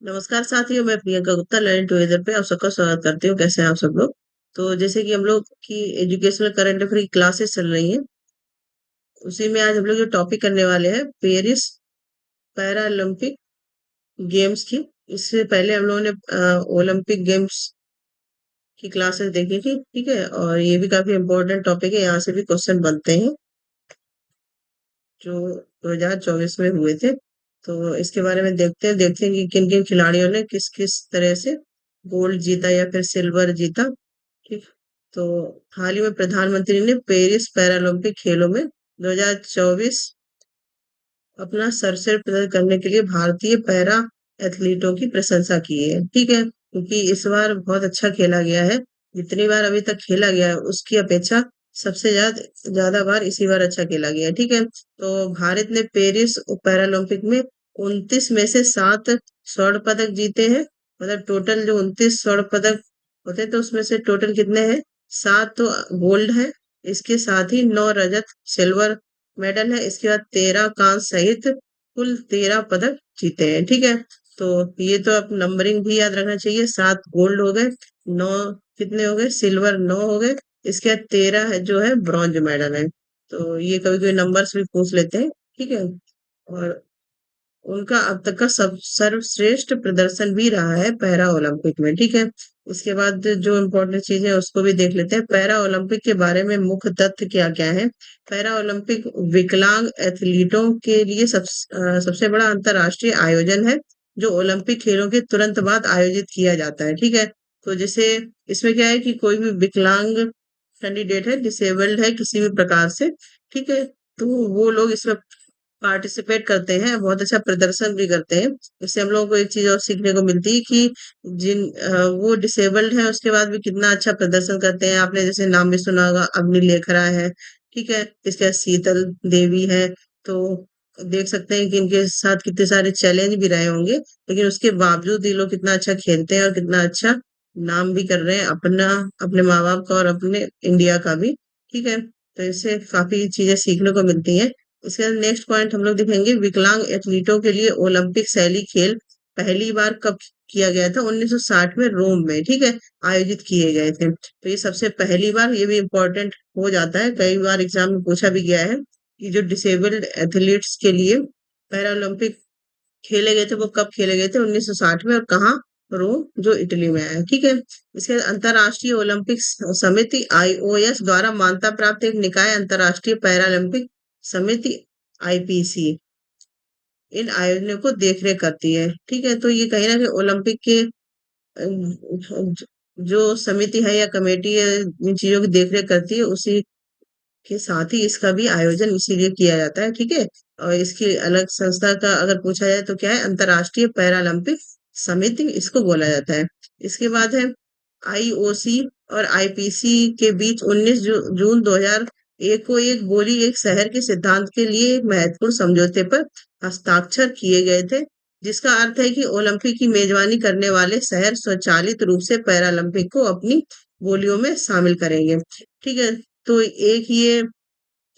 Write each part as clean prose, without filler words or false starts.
नमस्कार साथियों, मैं प्रियंका गुप्ता लर्निंग टुगेदर पे आप सबका स्वागत करती हूँ। कैसे हैं आप सब लोग? तो जैसे कि हम लोग की एजुकेशनल करंट अफेयर की क्लासेस चल रही हैं, उसी में आज हम लोग जो टॉपिक करने वाले हैं पेरिस पैरालंपिक गेम्स की। इससे पहले हम लोगों ने ओलंपिक गेम्स की क्लासेस देखी थी, ठीक है। और ये भी काफी इम्पोर्टेंट टॉपिक है, यहाँ से भी क्वेश्चन बनते हैं जो 2024 में हुए थे। तो इसके बारे में देखते हैं कि किन किन खिलाड़ियों ने किस किस तरह से गोल्ड जीता या फिर सिल्वर जीता। ठीक। तो हाल ही में प्रधानमंत्री ने पेरिस पैरालंपिक खेलों में 2024 अपना सरसर प्रदर्शन करने के लिए भारतीय पैरा एथलीटों की प्रशंसा की है, ठीक है, क्योंकि इस बार बहुत अच्छा खेला गया है। जितनी बार अभी तक खेला गया है उसकी अपेक्षा सबसे ज्यादा ज्यादा बार इसी बार अच्छा खेला गया है, ठीक है। तो भारत ने पेरिस पैरालंपिक में 29 में से 7 स्वर्ण पदक जीते हैं। मतलब टोटल जो 29 स्वर्ण पदक होते हैं, तो उसमें से टोटल कितने हैं? 7 तो गोल्ड है, इसके साथ ही 9 रजत सिल्वर मेडल है, इसके बाद 13 कांस्य सहित कुल 13 पदक जीते हैं, ठीक है। तो ये तो अब नंबरिंग भी याद रखना चाहिए। 7 गोल्ड हो गए, 9 कितने हो गए? सिल्वर 9 हो गए, इसके बाद 13 है जो है ब्रॉन्ज मेडल है। तो ये कभी कभी नंबर्स भी पूछ लेते हैं, ठीक है। और उनका अब तक का सब सर्वश्रेष्ठ प्रदर्शन भी रहा है पैरा ओलंपिक में, ठीक है। उसके बाद जो इम्पोर्टेंट चीज है उसको भी देख लेते हैं। पैरा ओलंपिक के बारे में मुख्य तथ्य क्या क्या है? पैरा ओलंपिक विकलांग एथलीटों के लिए सबसे बड़ा अंतर्राष्ट्रीय आयोजन है, जो ओलंपिक खेलों के तुरंत बाद आयोजित किया जाता है, ठीक है। तो जैसे इसमें क्या है कि कोई भी विकलांग कैंडिडेट है, डिसेबल्ड है किसी भी प्रकार से, ठीक है, तो वो लोग इसमें पार्टिसिपेट करते हैं, बहुत अच्छा प्रदर्शन भी करते हैं। इससे हम लोगों को एक चीज और सीखने को मिलती है कि वो डिसेबल्ड है उसके बाद भी कितना अच्छा प्रदर्शन करते हैं। आपने जैसे नाम भी सुना होगा, अग्नि लेखरा है, ठीक है, इसके बाद शीतल देवी है। तो देख सकते हैं कि इनके साथ कितने सारे चैलेंज भी रहे होंगे, लेकिन उसके बावजूद ये लोग कितना अच्छा खेलते हैं और कितना अच्छा नाम भी कर रहे हैं अपना, अपने माँ बाप का और अपने इंडिया का भी, ठीक है। तो इससे काफी चीजें सीखने को मिलती हैं। इसके बाद नेक्स्ट पॉइंट हम लोग देखेंगे, विकलांग एथलीटों के लिए ओलंपिक शैली खेल पहली बार कब किया गया था? 1960 में रोम में, ठीक है, आयोजित किए गए थे। तो ये सबसे पहली बार, ये भी इम्पोर्टेंट हो जाता है, कई बार एग्जाम में पूछा भी गया है कि जो डिसेबल्ड एथलीट्स के लिए पैरालंपिक खेले गए थे वो कब खेले गए थे? 1960 में, और कहाँ? रोम, जो इटली में है, ठीक है। इसके बाद अंतर्राष्ट्रीय ओलंपिक समिति आईओएस द्वारा मान्यता प्राप्त एक निकाय अंतर्राष्ट्रीय पैरालंपिक समिति आईपीसी इन आयोजनों को देखरेख करती है, ठीक है। तो ये कहीं ना कहीं ओलंपिक के जो समिति है या कमेटी है, इन चीजों की देखरेख करती है, उसी के साथ ही इसका भी आयोजन इसीलिए किया जाता है, ठीक है। और इसकी अलग संस्था का अगर पूछा जाए तो क्या है? अंतर्राष्ट्रीय पैरालंपिक समिति इसको बोला जाता है। इसके बाद है आईओसी और आईपीसी के बीच 19 जून 2001 को एक बोली एक शहर के सिद्धांत के लिए एक महत्वपूर्ण समझौते पर हस्ताक्षर किए गए थे, जिसका अर्थ है कि ओलंपिक की मेजबानी करने वाले शहर स्वचालित रूप से पैरालंपिक को अपनी बोलियों में शामिल करेंगे, ठीक है। तो एक ये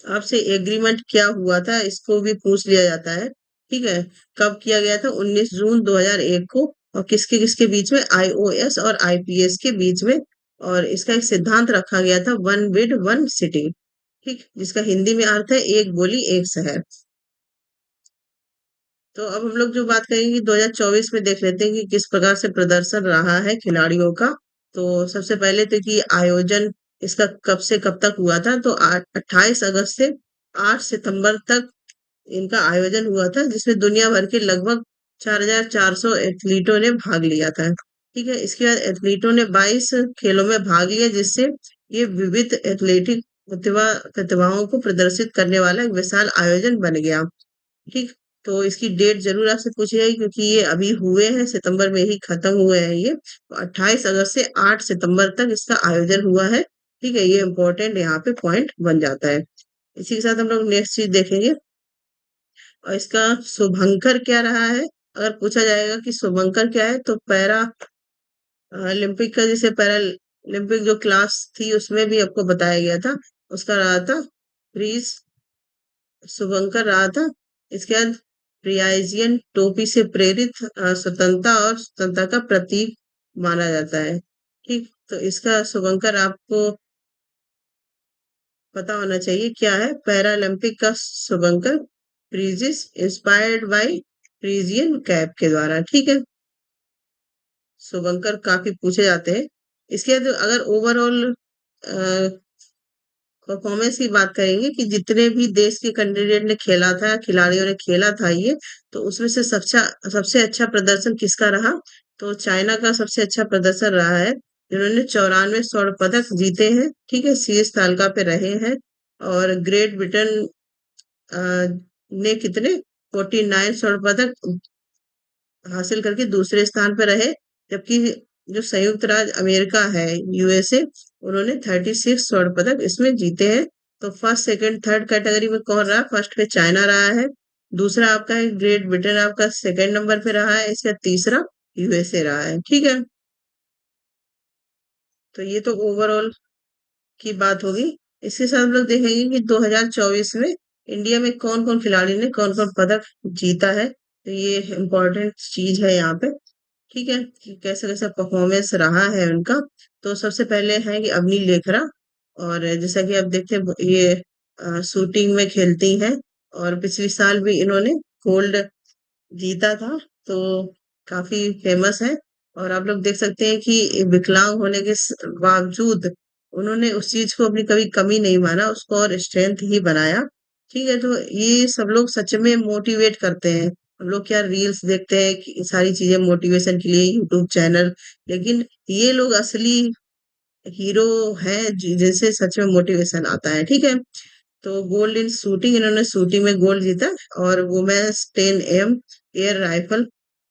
आपसे एग्रीमेंट क्या हुआ था इसको भी पूछ लिया जाता है, ठीक है। कब किया गया था? 19 जून 2001 को। और किसके किसके बीच में? आईओएस और आईपीएस के बीच में। और इसका एक सिद्धांत रखा गया था, वन बिड वन सिटी, ठीक, जिसका हिंदी में अर्थ है एक बोली एक शहर। तो अब हम लोग जो बात करेंगे 2024 में, देख लेते हैं कि किस प्रकार से प्रदर्शन रहा है खिलाड़ियों का। तो सबसे पहले तो कि आयोजन इसका कब से कब तक हुआ था? तो 28 अगस्त से 8 सितंबर तक इनका आयोजन हुआ था, जिसमें दुनिया भर के लगभग 4,400 एथलीटों ने भाग लिया था, ठीक है। इसके बाद एथलीटों ने 22 खेलों में भाग लिया, जिससे ये विविध एथलेटिक प्रतिभाओं को प्रदर्शित करने वाला एक विशाल आयोजन बन गया, ठीक। तो इसकी डेट जरूर आपसे पूछी जाएगी, क्योंकि ये अभी हुए हैं, सितंबर में ही खत्म हुए हैं ये। तो 28 अगस्त से 8 सितंबर तक इसका आयोजन हुआ है, ठीक है। ये इम्पोर्टेंट यहाँ पे पॉइंट बन जाता है। इसी के साथ हम लोग नेक्स्ट चीज देखेंगे, और इसका शुभंकर क्या रहा है? अगर पूछा जाएगा कि शुभंकर क्या है, तो पैरा ओलंपिक का, जैसे पैरा ओलंपिक जो क्लास थी उसमें भी आपको बताया गया था, उसका रहा था प्रीस शुभंकर रहा था। इसके बाद प्रियाइजियन टोपी से प्रेरित स्वतंत्रता और स्वतंत्रता का प्रतीक माना जाता है। ठीक, तो इसका शुभंकर आपको पता होना चाहिए क्या है। पैरालंपिक का शुभंकर प्रीजिस इंस्पायर्ड बाय प्रीजियन कैप के द्वारा। ठीक है, शुभंकर काफी पूछे जाते हैं। इसके बाद अगर ओवरऑल परफॉर्मेंस की बात करेंगे कि जितने भी देश के कैंडिडेट ने खेला था, खिलाड़ियों ने खेला था ये, तो उसमें से सबसे अच्छा प्रदर्शन किसका रहा? तो चाइना का सबसे अच्छा प्रदर्शन रहा है, जिन्होंने 94 स्वर्ण पदक जीते हैं। ठीक है, शीर्ष तालिका पे रहे हैं। और ग्रेट ब्रिटेन अ, ने कितने 49 स्वर्ण पदक हासिल करके दूसरे स्थान पर रहे। जबकि जो संयुक्त राज्य अमेरिका है, यूएसए, उन्होंने 36 स्वर्ण पदक इसमें जीते हैं। तो फर्स्ट सेकंड थर्ड कैटेगरी में कौन रहा? फर्स्ट पे चाइना रहा है, दूसरा आपका है ग्रेट ब्रिटेन, आपका सेकंड नंबर पे रहा है, इसका तीसरा यूएसए रहा है। ठीक है, तो ये तो ओवरऑल की बात होगी। इसके साथ हम लोग देखेंगे कि 2024 में इंडिया में कौन कौन खिलाड़ी ने कौन कौन पदक जीता है। तो ये इम्पोर्टेंट चीज है यहाँ पे। ठीक है, कि कैसे कैसा परफॉर्मेंस रहा है उनका। तो सबसे पहले है कि अवनी लेखरा, और जैसा कि आप देखते हैं ये शूटिंग में खेलती हैं, और पिछले साल भी इन्होंने गोल्ड जीता था। तो काफी फेमस है। और आप लोग देख सकते हैं कि विकलांग होने के बावजूद उन्होंने उस चीज को अपनी कभी कमी नहीं माना, उसको और स्ट्रेंथ ही बनाया। ठीक है, तो ये सब लोग सच में मोटिवेट करते हैं। हम लोग क्या रील्स देखते हैं कि सारी चीजें मोटिवेशन के लिए, यूट्यूब चैनल, लेकिन ये लोग असली हीरो हैं जिनसे सच में मोटिवेशन आता है। ठीक है, तो गोल्ड इन शूटिंग, इन्होंने शूटिंग में गोल्ड जीता। और वुमेन्स 10 एम एयर राइफल,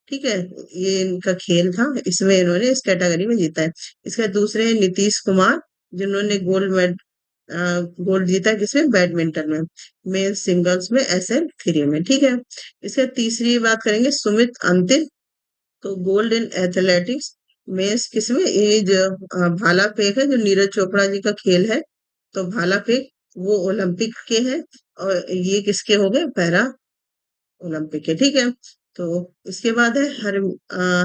ठीक है, ये इनका खेल था, इसमें इन्होंने इस कैटेगरी में जीता है। इसका दूसरे है नीतीश कुमार, जिन्होंने गोल्ड जीता किसमें? बैडमिंटन में, मेल सिंगल्स में, SL3 में। ठीक है, इसका तीसरी बात करेंगे सुमित अंतिल, तो गोल्ड इन एथलेटिक्स मेंस किसमें? ये जो भाला फेंक है, जो नीरज चोपड़ा जी का खेल है, तो भाला फेंक वो ओलंपिक के हैं। और ये किसके हो गए? पैरा ओलंपिक के। ठीक है, तो इसके बाद है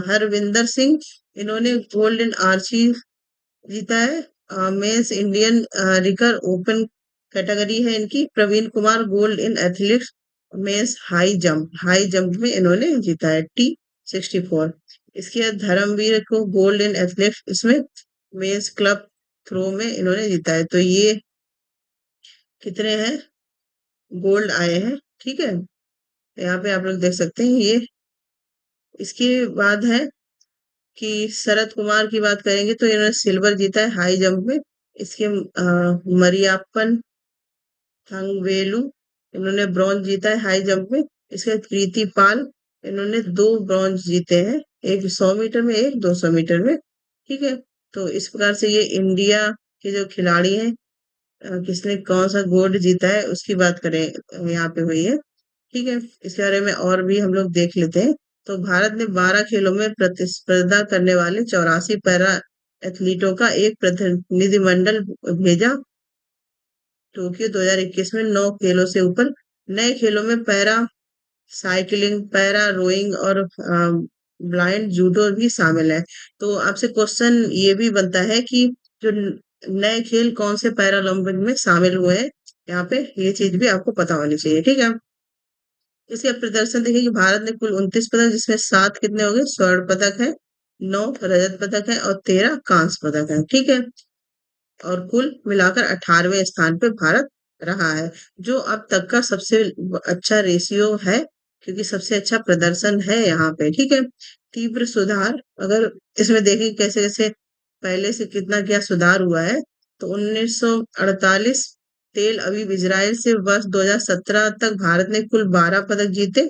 हरविंदर सिंह, इन्होंने गोल्ड इन आर्ची जीता है। Men's Indian recurve open category है इनकी। Praveen Kumar gold in athletics men's high jump में इन्होंने जीता है, T64। इसके बाद धर्मवीर को गोल्ड इन एथलेटिक्स इसमें मेंस क्लब थ्रो में इन्होंने जीता है। तो ये कितने हैं गोल्ड आए हैं? ठीक है, यहाँ पे आप लोग देख सकते हैं ये। इसके बाद है कि शरद कुमार की बात करेंगे, तो इन्होंने सिल्वर जीता है हाई जंप में। इसके मरियाप्पन थंगवेलु, इन्होंने ब्रॉन्ज जीता है हाई जंप में। इसके बाद प्रीति पाल, इन्होंने 2 ब्रॉन्ज जीते हैं, एक 100 मीटर में, एक 200 मीटर में। ठीक है, तो इस प्रकार से ये इंडिया के जो खिलाड़ी हैं, किसने कौन सा गोल्ड जीता है उसकी बात करें, यहाँ पे हुई है। ठीक है, इसके बारे में और भी हम लोग देख लेते हैं। तो भारत ने 12 खेलों में प्रतिस्पर्धा करने वाले 84 पैरा एथलीटों का एक प्रतिनिधिमंडल भेजा टोक्यो 2021 में। 9 खेलों से ऊपर नए खेलों में पैरा साइकिलिंग, पैरा रोइंग और ब्लाइंड जूडो भी शामिल है। तो आपसे क्वेश्चन ये भी बनता है कि जो नए खेल कौन से पैरालंपिक में शामिल हुए हैं, यहाँ पे ये चीज भी आपको पता होनी चाहिए। ठीक है, इसके प्रदर्शन देखिए कि भारत ने कुल 29 पदक, जिसमें 7 कितने हो गए? स्वर्ण पदक है, 9 रजत पदक है, और 13 कांस्य पदक है। ठीक है, और कुल मिलाकर 18वें स्थान पे भारत रहा है, जो अब तक का सबसे अच्छा रेशियो है, क्योंकि सबसे अच्छा प्रदर्शन है यहाँ पे। ठीक है, तीव्र सुधार, अगर इसमें देखें कैसे कैसे पहले से कितना क्या सुधार हुआ है, तो 1948 तेल अवीव इजराइल से वर्ष 2017 तक भारत ने कुल 12 पदक जीते,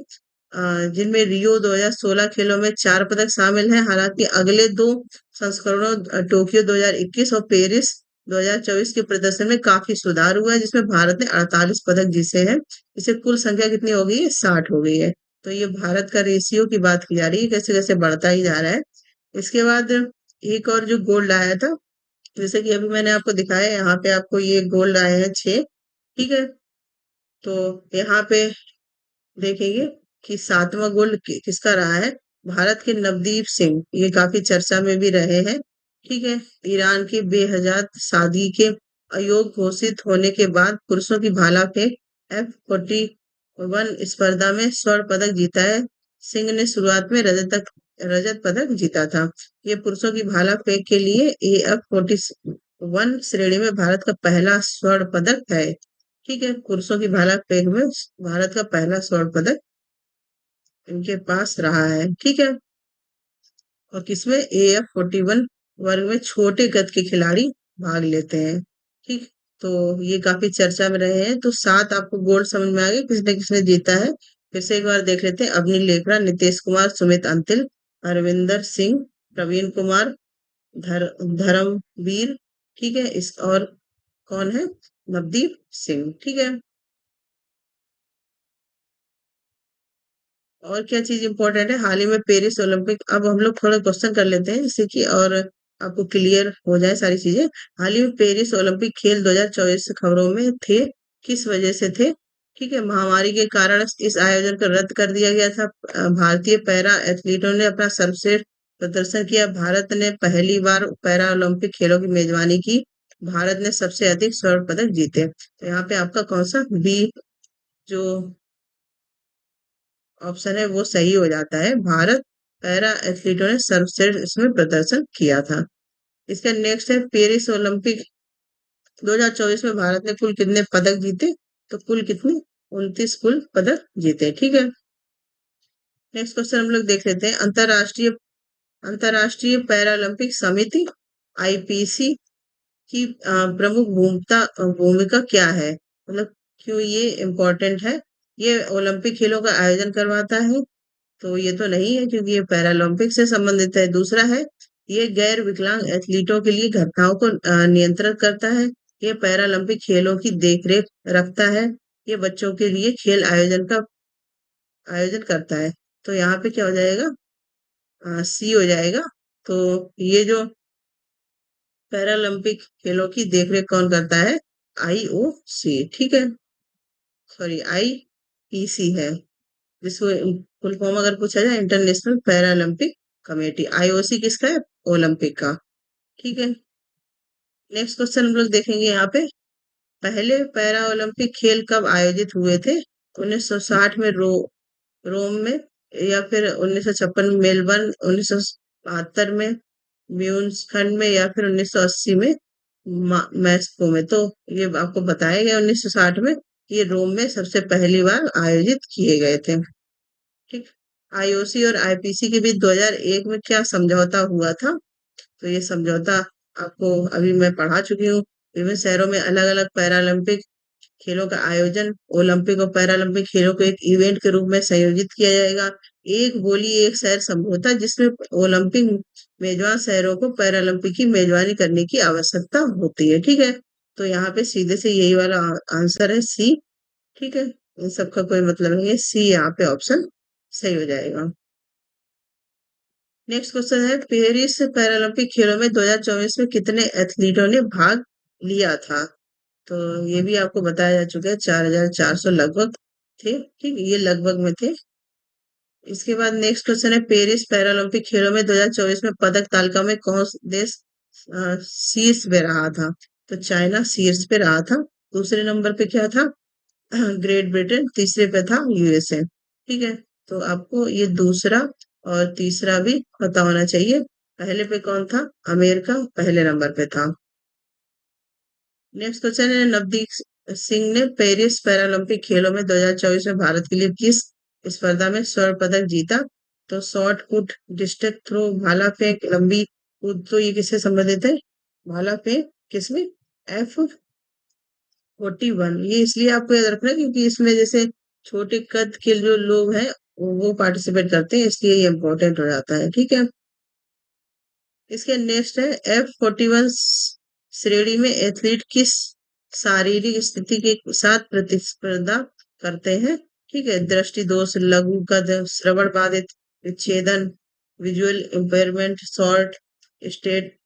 जिनमें रियो 2016 खेलों में 4 पदक शामिल हैं। हालांकि अगले 2 संस्करणों टोक्यो 2021 और पेरिस 2024 के प्रदर्शन में काफी सुधार हुआ है, जिसमें भारत ने 48 पदक जीते हैं। इसे कुल संख्या कितनी हो गई है? 60 हो गई है। तो ये भारत का रेशियो की बात की जा रही है, कैसे कैसे बढ़ता ही जा रहा है। इसके बाद एक और जो गोल्ड आया था, जैसे कि अभी मैंने आपको दिखाया, यहाँ पे आपको ये गोल्ड आए हैं 6। ठीक है, तो यहाँ पे देखेंगे कि 7वां गोल्ड किसका रहा है? भारत के नवदीप सिंह, ये काफी चर्चा में भी रहे हैं। ठीक है। ईरान के बेहजाद सादी के अयोग्य घोषित होने के बाद पुरुषों की भाला फेंक F41 स्पर्धा में स्वर्ण पदक जीता है। सिंह ने शुरुआत में रजत पदक जीता था। ये पुरुषों की भाला फेंक के लिए AF41 श्रेणी में भारत का पहला स्वर्ण पदक है। ठीक है, पुरुषों की भाला फेंक में भारत का पहला स्वर्ण पदक इनके पास रहा है। ठीक है। और किसमें? AF41 वर्ग में छोटे कद के खिलाड़ी भाग लेते हैं। ठीक। तो ये काफी चर्चा में रहे हैं। तो 7 आपको गोल्ड समझ में आ गए किसने किसने जीता है। फिर से एक बार देख लेते हैं। अवनी लेखरा, नीतीश कुमार, सुमित अंतिल, अरविंदर सिंह, प्रवीण कुमार, धर्मवीर। ठीक है। इस और कौन है? नवदीप सिंह। ठीक है। और क्या चीज इंपॉर्टेंट है? हाल ही में पेरिस ओलंपिक, अब हम लोग थोड़ा क्वेश्चन कर लेते हैं जिससे कि और आपको क्लियर हो जाए सारी चीजें। हाल ही में पेरिस ओलंपिक खेल 2024 खबरों में थे, किस वजह से थे? ठीक है, महामारी के कारण इस आयोजन को रद्द कर दिया गया था। भारतीय पैरा एथलीटों ने अपना सर्वश्रेष्ठ प्रदर्शन किया। भारत ने पहली बार पैरा ओलंपिक खेलों की मेजबानी की। भारत ने सबसे अधिक स्वर्ण पदक जीते। तो यहाँ पे आपका कौन सा बी जो ऑप्शन है वो सही हो जाता है। भारत पैरा एथलीटों ने सर्वश्रेष्ठ इसमें प्रदर्शन किया था। इसका नेक्स्ट है पेरिस ओलंपिक 2024 में भारत ने कुल कितने पदक जीते? तो कुल कितने? 29 कुल पदक जीते। ठीक है। नेक्स्ट क्वेश्चन हम लोग देख लेते हैं। अंतरराष्ट्रीय पैरालंपिक समिति आईपीसी की प्रमुख भूमिका क्या है? मतलब क्यों ये इम्पोर्टेंट है? ये ओलंपिक खेलों का आयोजन करवाता है, तो ये तो नहीं है क्योंकि ये पैरालंपिक से संबंधित है। दूसरा है, ये गैर विकलांग एथलीटों के लिए घटनाओं को नियंत्रित करता है। ये पैरालंपिक खेलों की देखरेख रखता है। ये बच्चों के लिए खेल आयोजन करता है। तो यहाँ पे क्या हो जाएगा? सी हो जाएगा। तो ये जो पैरालंपिक खेलों की देखरेख कौन करता है? IOC। ठीक है। सॉरी, IPC है, जिसको फुल फॉर्म अगर पूछा जाए, इंटरनेशनल पैरालंपिक कमेटी। IOC किसका है? ओलंपिक का। ठीक है। नेक्स्ट क्वेश्चन हम लोग देखेंगे यहाँ पे। पहले पैरा ओलंपिक खेल कब आयोजित हुए थे? 1960 में रोम में, या फिर 1956 में मेलबर्न, 1972 में म्यून्सखंड में, या फिर 1980 में मैस्को में। तो ये आपको बताया गया 1960 में। ये रोम में सबसे पहली बार आयोजित किए गए थे। ठीक। IOC और IPC के बीच 2001 में क्या समझौता हुआ था? तो ये समझौता आपको अभी मैं पढ़ा चुकी हूँ। विभिन्न शहरों में अलग अलग पैरालंपिक खेलों का आयोजन, ओलंपिक और पैरालंपिक खेलों को एक इवेंट के रूप में संयोजित किया जाएगा। एक बोली एक शहर समझौता, जिसमें ओलंपिक मेजबान शहरों को पैरालंपिक की मेजबानी करने की आवश्यकता होती है। ठीक है। तो यहाँ पे सीधे से यही वाला आंसर है, सी। ठीक है। इन सबका कोई मतलब नहीं है, सी यहाँ पे ऑप्शन सही हो जाएगा। नेक्स्ट क्वेश्चन है, पेरिस पैरालंपिक खेलों में 2024 में कितने एथलीटों ने भाग लिया था? तो ये भी आपको बताया जा चुका है, 4400 लगभग थे। ठीक, ये लगभग में थे। इसके बाद नेक्स्ट क्वेश्चन है, पेरिस पैरालंपिक खेलों में 2024 में पदक तालिका में कौन देश शीर्ष पे रहा था? तो चाइना शीर्ष पे रहा था। दूसरे नंबर पे क्या था? Great Britain. तीसरे पे था USA। ठीक है। तो आपको ये दूसरा और तीसरा भी पता होना चाहिए। पहले पे कौन था? अमेरिका पहले नंबर पे था। नेक्स्ट क्वेश्चन है, नवदीप सिंह ने पेरिस पैरालंपिक खेलों में 2024 में भारत के लिए किस स्पर्धा में स्वर्ण पदक जीता? तो शॉर्ट पुट, डिस्कस थ्रो, भाला फेंक, लंबी कूद। तो ये किससे संबंधित है? भाला फेंक किसमें? F41। ये इसलिए आपको याद रखना है क्योंकि इसमें जैसे छोटे कद के जो लोग हैं वो पार्टिसिपेट करते हैं, इसलिए ये इम्पोर्टेंट हो जाता है। ठीक है। इसके नेक्स्ट है, F41 श्रेणी में एथलीट किस शारीरिक स्थिति के साथ प्रतिस्पर्धा करते हैं? ठीक है, दृष्टि दोष, लघु कद, श्रवण बाधित, विच्छेदन, विजुअल इम्पेयरमेंट, शॉर्ट स्टेट,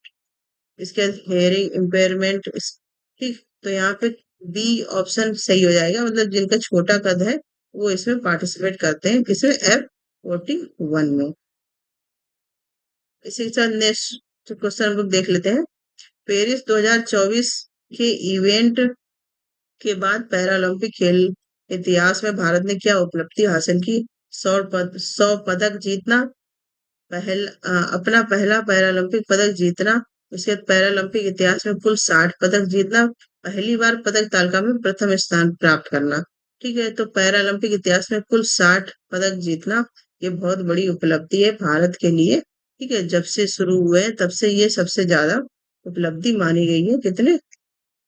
इसके हेयरिंग इम्पेयरमेंट। ठीक। तो यहाँ पे बी ऑप्शन सही हो जाएगा, मतलब जिनका छोटा कद है वो इसमें पार्टिसिपेट करते हैं, किसमें, F41 में। इसी के साथ नेक्स्ट क्वेश्चन हम लोग देख लेते हैं। पेरिस 2024 के इवेंट के बाद पैरालंपिक खेल इतिहास में भारत ने क्या उपलब्धि हासिल की? 100 पदक जीतना, अपना पहला पैरालंपिक पदक जीतना, उसके बाद पैरालंपिक इतिहास में कुल 60 पदक जीतना, पहली बार पदक तालिका में प्रथम स्थान प्राप्त करना। ठीक है, तो पैरालंपिक इतिहास में कुल 60 पदक जीतना, ये बहुत बड़ी उपलब्धि है भारत के लिए। ठीक है, जब से शुरू हुए हैं, तब से ये सबसे ज्यादा उपलब्धि मानी गई है। कितने?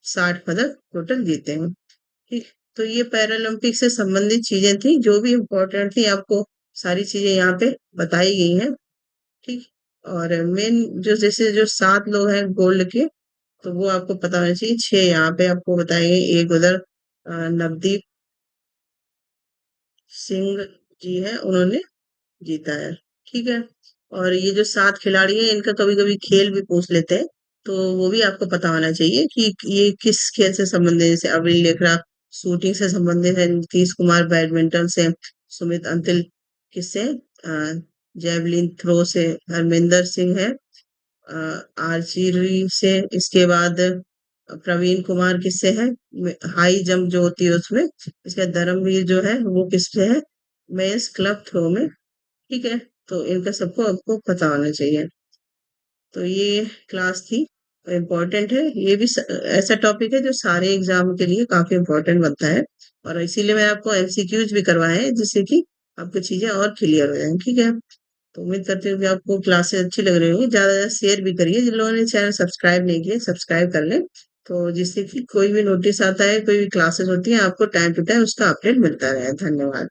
60 पदक टोटल जीते हैं। ठीक, तो ये पैरालंपिक से संबंधित चीजें थी, जो भी इम्पोर्टेंट थी, आपको सारी चीजें यहाँ पे बताई गई हैं। ठीक, और मेन जो जैसे जो 7 लोग हैं गोल्ड के, तो वो आपको पता होना चाहिए। 6 यहाँ पे आपको बताए गए, एक उधर नवदीप सिंह जी हैं, उन्होंने जीता है। ठीक है, और ये जो 7 खिलाड़ी हैं, इनका कभी कभी खेल भी पूछ लेते हैं, तो वो भी आपको पता होना चाहिए कि ये किस खेल से संबंधित है। जैसे अविन लेखरा शूटिंग से संबंधित है, नीतीश कुमार बैडमिंटन से, सुमित अंतिल किससे, जेवलिन थ्रो से, हरमिंदर सिंह है आर्चरी से, इसके बाद प्रवीण कुमार किससे है, हाई जंप जो होती है उसमें, इसके बाद धर्मवीर जो है वो किससे है, मेंस क्लब थ्रो में। ठीक है, तो इनका सबको आपको पता होना चाहिए। तो ये क्लास थी, इम्पोर्टेंट है। ये भी ऐसा टॉपिक है जो सारे एग्जाम के लिए काफी इम्पोर्टेंट बनता है, और इसीलिए मैंने आपको एमसीक्यूज भी करवाए हैं, जिससे कि आपको चीजें और क्लियर हो जाएं। ठीक है, तो उम्मीद करती हूँ कि आपको क्लासेस अच्छी लग रही होंगी। ज्यादा ज्यादा शेयर भी करिए, जिन लोगों ने चैनल सब्सक्राइब नहीं किए सब्सक्राइब कर लें, तो जिससे कि कोई भी नोटिस आता है, कोई भी क्लासेस होती है, आपको टाइम टू टाइम उसका अपडेट मिलता रहे। धन्यवाद।